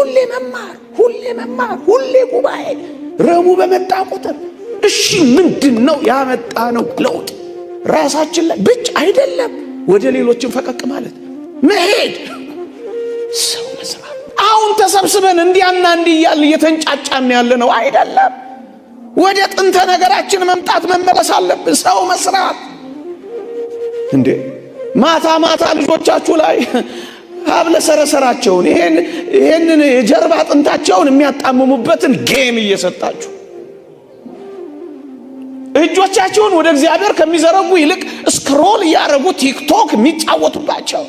ሁሌ መማር ሁሌ ጉባኤ ረቡ በመጣ ቁጥር እሺ ምንድነው ያመጣነው ለውጥ? ራሳችን ላይ ብቻ አይደለም ወደ ሌሎችን ፈቀቅ ማለት መሄድ ሰው መስራት። አሁን ተሰብስበን እንዲያና እንዲያል እየተንጫጫን ያለ ነው አይደለም። ወደ ጥንተ ነገራችን መምጣት መመለስ አለብን። ሰው መስራት እንዴ ማታ ልጆቻችሁ ላይ ሀብለ ሰረሰራቸውን ይሄንን የጀርባ አጥንታቸውን የሚያጣምሙበትን ጌም እየሰጣችሁ እጆቻቸውን ወደ እግዚአብሔር ከሚዘረጉ ይልቅ ስክሮል ያረጉ ቲክቶክ የሚጫወቱባቸው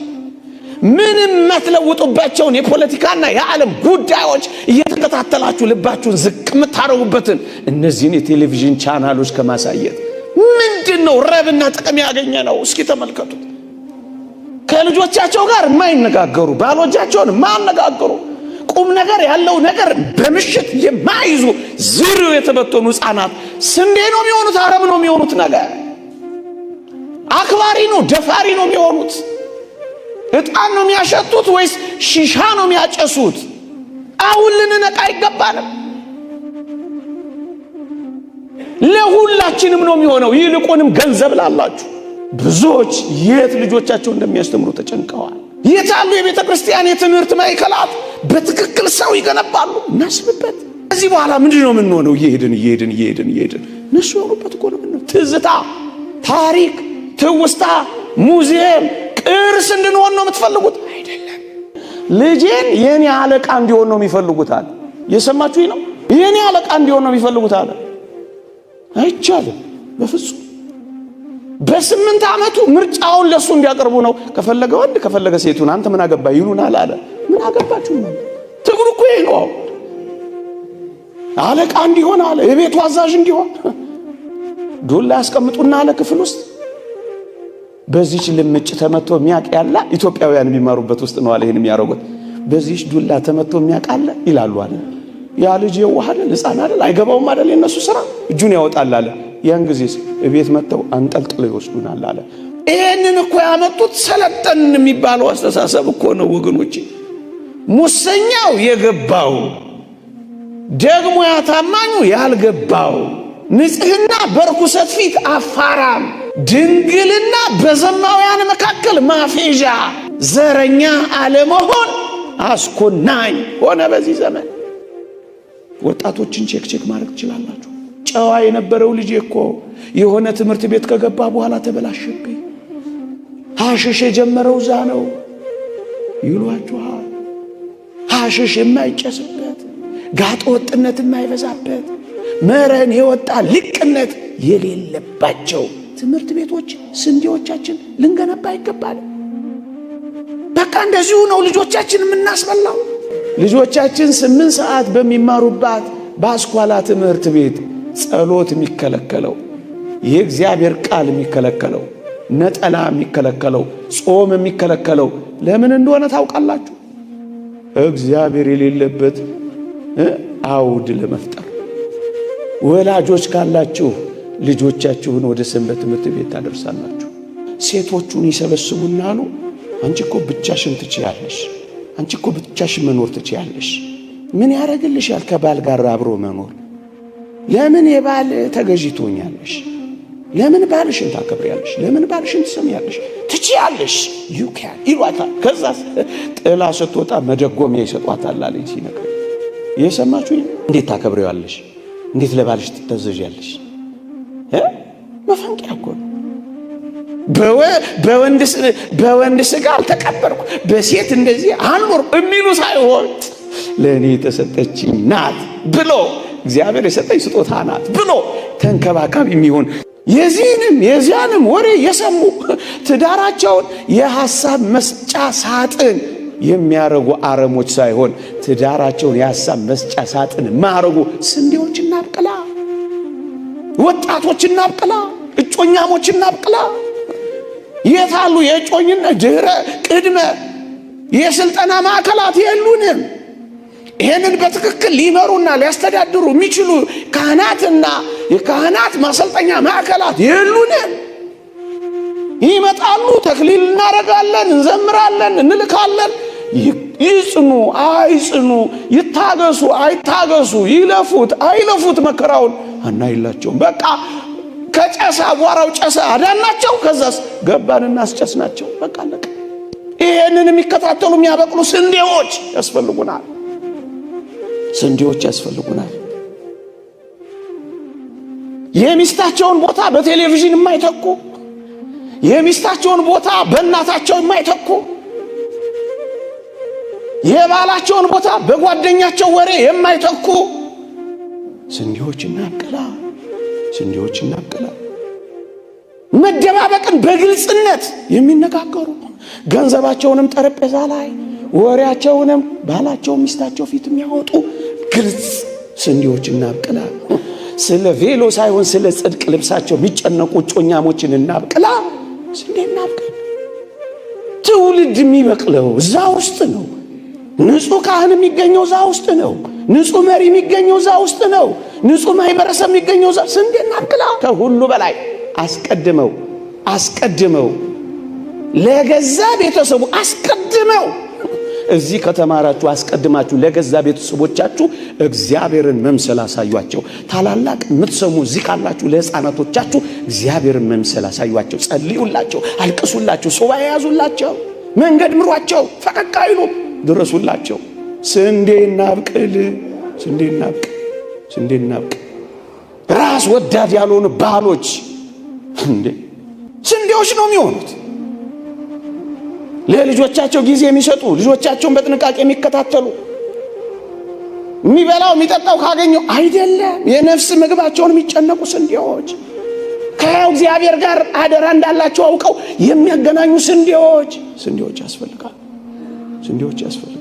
ምንም ማትለውጡባቸውን የፖለቲካና የዓለም ጉዳዮች እየተከታተላችሁ ልባችሁን ዝቅ የምታረጉበትን እነዚህን የቴሌቪዥን ቻናሎች ከማሳየት ምንድነው ረብና ጥቅም ያገኘ ነው? እስኪ ተመልከቱ። ከልጆቻቸው ጋር የማይነጋገሩ ባሎቻቸውን የማያነጋገሩ ቁም ነገር ያለው ነገር በምሽት የማይዙ ዝርው የተበተኑ ሕፃናት ስንዴ ነው የሚሆኑት? አረም ነው የሚሆኑት? ነገር አክባሪ ነው ደፋሪ ነው የሚሆኑት? እጣን ነው የሚያሸቱት ወይስ ሺሻ ነው የሚያጨሱት? አሁን ልንነቃ ይገባናል። ለሁላችንም ነው የሚሆነው። ይልቁንም ገንዘብ ላላችሁ ብዙዎች የት ልጆቻቸው እንደሚያስተምሩ ተጨንቀዋል። የታሉ የቤተ ክርስቲያን የትምህርት ማዕከላት በትክክል ሰው ይገነባሉ? እናስብበት። ከዚህ በኋላ ምንድነው የምንሆነው? እየሄድን እነሱ ያሉበት እኮ ነው። ትዝታ፣ ታሪክ፣ ትውስታ፣ ሙዚየም፣ ቅርስ እንድንሆን ነው የምትፈልጉት? አይደለም። ልጄን የኔ አለቃ እንዲሆን ነው የሚፈልጉት አለ። የሰማችሁኝ ነው? የኔ አለቃ እንዲሆን ነው የሚፈልጉት አለ። አይቻልም በፍጹም። በ8 ዓመቱ ምርጫውን ለሱ እንዲያቀርቡ ነው። ከፈለገ ወንድ ከፈለገ ሴቱን አንተ ምን አገባ ይሉናል አለ። ምን አገባችሁ ነው? ትግሩ እኮ ይሄ ነው። አለቃ እንዲሆን አለ፣ የቤቱ አዛዥ እንዲሆን ዱላ ያስቀምጡና አለ ክፍል ውስጥ በዚህች ልምጭ ተመቶ የሚያቅ ያለ ኢትዮጵያውያን የሚማሩበት ውስጥ ነው አለ። ይሄን የሚያረጉት በዚህች ዱላ ተመቶ የሚያቅ አለ ይላሉ አለ። ያ ልጅ የዋሃለ ሕፃን አይደል? አይገባውም አይደል? የነሱ ስራ እጁን ያወጣል አለ። ያን ጊዜስ እቤት መተው አንጠልጥለው ይወስዱናል አለ። ይሄንን እኮ ያመጡት ሰለጠን የሚባለው አስተሳሰብ እኮ ነው ወገኖቼ። ሙሰኛው የገባው ደግሞ ያታማኙ ያልገባው፣ ንጽህና በርኩሰት ፊት አፋራም፣ ድንግልና በዘማውያን መካከል ማፌዣ፣ ዘረኛ አለመሆን አስኮናኝ ሆነ በዚህ ዘመን። ወጣቶችን ቼክ ማድረግ ትችላላችሁ። ጨዋ የነበረው ልጅ እኮ የሆነ ትምህርት ቤት ከገባ በኋላ ተበላሸብኝ፣ ሐሽሽ የጀመረው ዛ ነው ይሏችኋል። ሐሽሽ የማይጨስበት ጋጥ ወጥነት የማይበዛበት መረን የወጣ ልቅነት የሌለባቸው ትምህርት ቤቶች ስንዴዎቻችን ልንገነባ ይገባል። በቃ እንደዚሁ ነው ልጆቻችን የምናስበላው። ልጆቻችን 8 ሰዓት በሚማሩባት በአስኳላ ትምህርት ቤት ጸሎት የሚከለከለው፣ የእግዚአብሔር ቃል የሚከለከለው፣ ነጠላ የሚከለከለው፣ ጾም የሚከለከለው ለምን እንደሆነ ታውቃላችሁ? እግዚአብሔር የሌለበት አውድ ለመፍጠር። ወላጆች ካላችሁ ልጆቻችሁን ወደ ሰንበት ትምህርት ቤት ታደርሳላችሁ። ሴቶቹን ይሰበስቡና አሉ አንቺ እኮ ብቻሽን ትችያለሽ፣ አንቺ እኮ ብቻሽን መኖር ትችያለሽ። ምን ያደርግልሻል ከባል ጋር አብሮ መኖር? ለምን የባል ተገዢ ትሆኛለሽ? ለምን ባልሽን ታከብሪያለሽ? ለምን ባልሽን ትሰሚያለሽ? ትችያለሽ ዩካን ይሏታል። ከዛ ጥላ ስትወጣ መደጎሚያ ይሰጧታል አለኝ ሲነግረኝ። የሰማችሁ እንዴት ታከብሪዋለሽ? እንዴት ለባልሽ ትተዘዣለሽ? መፈንቂያ እኮ ነው። በወንድ ስጋ አልተቀበርኩ በሴት እንደዚህ አልኖር የሚሉ ሳይሆን ለእኔ የተሰጠችኝ ናት ብሎ እግዚአብሔር የሰጠኝ ስጦታ ናት ብሎ ተንከባካቢ የሚሆን የዚያንም ወሬ የሰሙ ትዳራቸውን የሐሳብ መስጫ ሳጥን የሚያረጉ አረሞች ሳይሆን ትዳራቸውን የሐሳብ መስጫ ሳጥን ማረጉ ስንዴዎች እናብቅላ፣ ወጣቶች እናብቅላ፣ እጮኛሞች እናብቅላ። የታሉ የእጮኝነት ድህረ ቅድመ የስልጠና ማዕከላት የሉንም? ይሄንን በትክክል ሊመሩና ሊያስተዳድሩ የሚችሉ ካህናትና የካህናት ማሰልጠኛ ማዕከላት የሉንም? ይመጣሉ፣ ተክሊል እናረጋለን፣ እንዘምራለን፣ እንልካለን። ይጽኑ አይጽኑ፣ ይታገሱ አይታገሱ፣ ይለፉት አይለፉት መከራውን አናይላቸውም። በቃ ከጨሰ አቧራው ጨሰ አዳናቸው። ከዛስ ገባንና አስጨስናቸው። በቃ አለቀ። ይሄንን የሚከታተሉ የሚያበቅሉ ስንዴዎች ያስፈልጉናል። ስንዴዎች ያስፈልጉናል። የሚስታቸውን ቦታ በቴሌቪዥን የማይተኩ፣ የሚስታቸውን ቦታ በእናታቸው የማይተኩ፣ የባላቸውን ቦታ በጓደኛቸው ወሬ የማይተኩ ስንዴዎች እናብቅላ። ስንዴዎች እናብቅላ። መደባበቅን በግልጽነት የሚነጋገሩ፣ ገንዘባቸውንም ጠረጴዛ ላይ ወሬያቸውንም ባላቸው ሚስታቸው ፊት የሚያወጡ ግልጽ ስንዴዎች እናብቅላ። ስለ ቬሎ ሳይሆን ስለ ጽድቅ ልብሳቸው የሚጨነቁ ጮኛሞችን እናብቅላ። ስንዴ እናብቅላ። ትውልድ የሚበቅለው እዛ ውስጥ ነው። ንጹህ ካህን የሚገኘው እዛ ውስጥ ነው። ንጹህ መሪ የሚገኘው እዛ ውስጥ ነው። ንጹህ ማህበረሰብ የሚገኘው እዛ። ስንዴ እናብቅላ። ከሁሉ በላይ አስቀድመው ለገዛ ቤተሰቡ አስቀድመው እዚህ ከተማራችሁ አስቀድማችሁ ለገዛ ቤተሰቦቻችሁ እግዚአብሔርን መምሰል አሳዩአቸው። ታላላቅ የምትሰሙ እዚህ ካላችሁ ለሕፃናቶቻችሁ እግዚአብሔርን መምሰል አሳዩአቸው። ጸልዩላቸው፣ አልቅሱላቸው፣ ሱባኤ ያዙላቸው፣ መንገድ ምሯቸው፣ ፈቀቅ አይሉ፣ ድረሱላቸው። ስንዴ እናብቅል። ስንዴ እናብቅል። ስንዴ እናብቅል። ራስ ወዳድ ያልሆኑ ባሎች እንዴ ስንዴዎች ነው የሚሆኑት። ለልጆቻቸው ጊዜ የሚሰጡ፣ ልጆቻቸውን በጥንቃቄ የሚከታተሉ፣ የሚበላው የሚጠጣው ካገኘው አይደለም የነፍስ ምግባቸውን የሚጨነቁ ስንዴዎች፣ ከሕያው እግዚአብሔር ጋር አደራ እንዳላቸው አውቀው የሚያገናኙ ስንዴዎች ያስፈልጋሉ። ስንዴዎች ያስፈልጋሉ።